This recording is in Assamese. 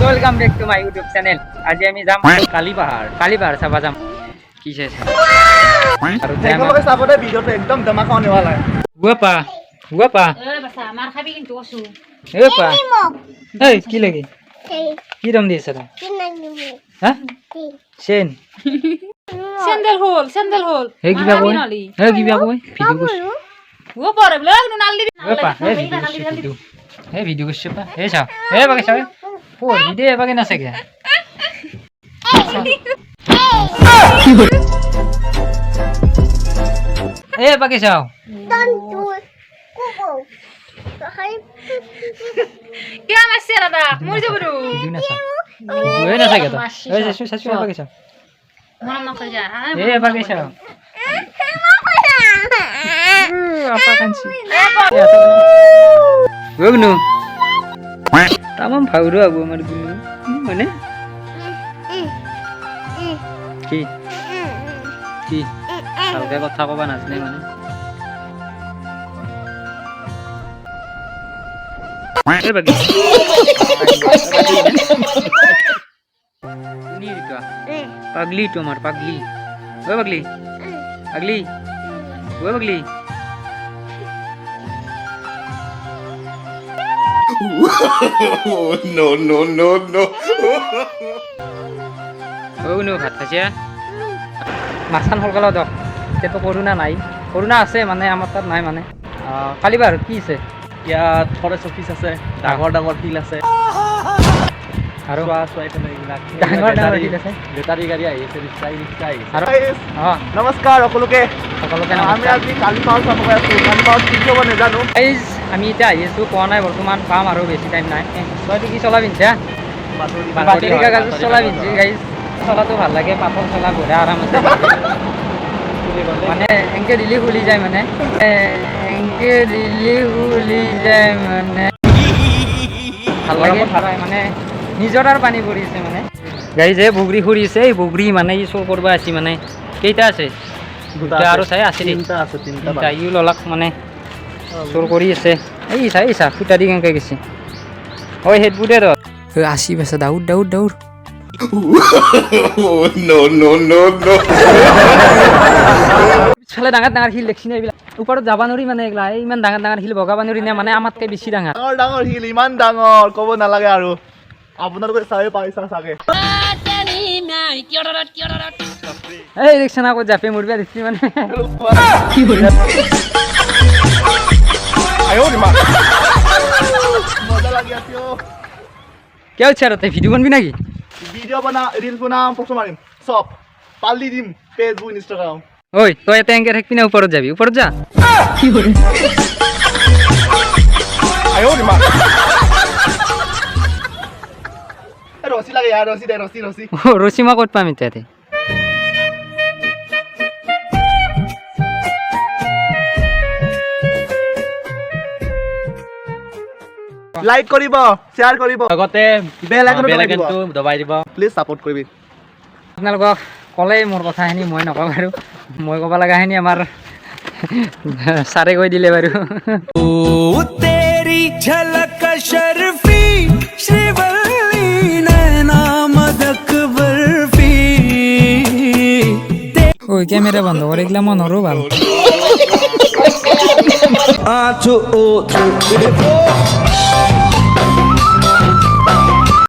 Welcome back to my YouTube channel. আজি আমি যাম কালীপাহাড় চাবা যাম। কি চাইছা আৰু তেওঁলোকে চাবতে ভিডিওটো একদম ধমাকা होने वाला है। গুৱাপা এই বাছা মার খাবি কিন্তু ওসু পা এই কি লাগে কি রং দিয়েছ তা হ্যাঁ সেন স্যান্ডেল হোল হে কি বাবু হে কি বাবু ভিডিও করছ ও পরে বলে নাল দিবি পা হে ভিডিও করছ পা হে চাও হে বাকে চাও ও ভিডিও বাকে না সকে এ বাকে চাও কে মাসে দাদা মরে যাব রু ভিডিও না চাও ভিডিও না সকে তো এই শাশু বাকে চাও মন না করে যা এ বাকে চাও apa kansi gunu tamam bhauru aku amar gunu mane ki halke kotha koba nasne mane er bagi ni ka pagli tomar pagli oi pagli pagli oi pagli no. Oh no, ভাত খাইছে মাছখান সলকালো দক এতিয়াতো কৰোণা নাই কৰোণা আছে মানে আমাৰ তাত নাই মানে কালিবাৰ কি আছে ইয়াত ফৰেষ্ট অফিচ আছে, ডাঙৰ ফিল্ড আছে আৰু ডাঙৰ ফিল্ড আছে বেটাৰী গাড়ী আহিছে, ৰিক্সা আহিছে আৰু নমস্কাৰ সকলোকে সকলোকে আমি আজি কালীপাহাৰ চাব গৈ আছো। কালীপাহাৰ কি হ'ব নাজানো। আমি এতিয়া আহি আছোঁ পোৱা নাই বৰ্তমান পাম আৰু বেছি টাইম নাই তইতো কি চলা পিন্ধছা বাতৰি কাগজ চলা পিন্ধছি গাইজ চলাটো ভাল লাগে পাপৰ চলা বঢ়িয়া আৰাম আছে মানে এনেকে দিলি খুলি যায় মানে এনেকে দিলি খুলি যায় মানে ভাল লাগে মানে নিজৰাৰ পানী পৰিছে মানে গাইজ এই বগৰী খুৰিছে এই বগৰী মানে ই চোৰ কৰিব আছে মানে কেইটা আছে দুটা আৰু চাই আছে তিনিটা ইও ললাক মানে চোৰ কৰি আছে এই চা ফুটা দি কেনেকৈ গৈছে ঐ সেইটবোৰে ৰ আসি পাইছে দৌৰ no পিছফালে ডাঙৰ শিল দেখছি না এইবিলাক ওপৰত যাব নোৱাৰি মানে এইগিলা ইমান ডাঙৰ শিল বগাব নোৱাৰি নে মানে আমাতকৈ বেছি ডাঙৰ শিল ইমান ডাঙৰ ক'ব নালাগে আৰু আপোনালোকে চাই পাইছা চাগে। এই দেখছে না ক'ত জাপে মৰিবা দেখছি মানে মজা লাগি আছে কে হচ্ছে আর তাই ভিডিও বানবি নাকি ভিডিও বনা রিলস বনাম ফটো মারিম সব পাল্লি দিম ফেসবুক ইনস্টাগ্রাম ওই তো এত এঙ্গে থাকবি না উপরত যাবি উপরত যা কি করে আয়ো রে মা রসি লাগে यार রসি দে রসি ও রসিমা কত পাম ইতাতে লাইক কৰিব শেয়াৰ কৰিব আগতে বেল আইকনটো দবাই দিব প্লিজ সাপোৰ্ট কৰিবি আপোনালোকক ক'লেই মোৰ কথাখিনি মই নকওঁ বাৰু মই ক'ব লগাখিনি আমাৰ ছাৰে কৈ দিলে বাৰু ओ तेरी झलक शर्फी श्रीवल्ली नैना मदक बर्फी ওই ক্যামেৰা বন্ধ কৰে এগুলা মনৰও ভালো आँचो ओ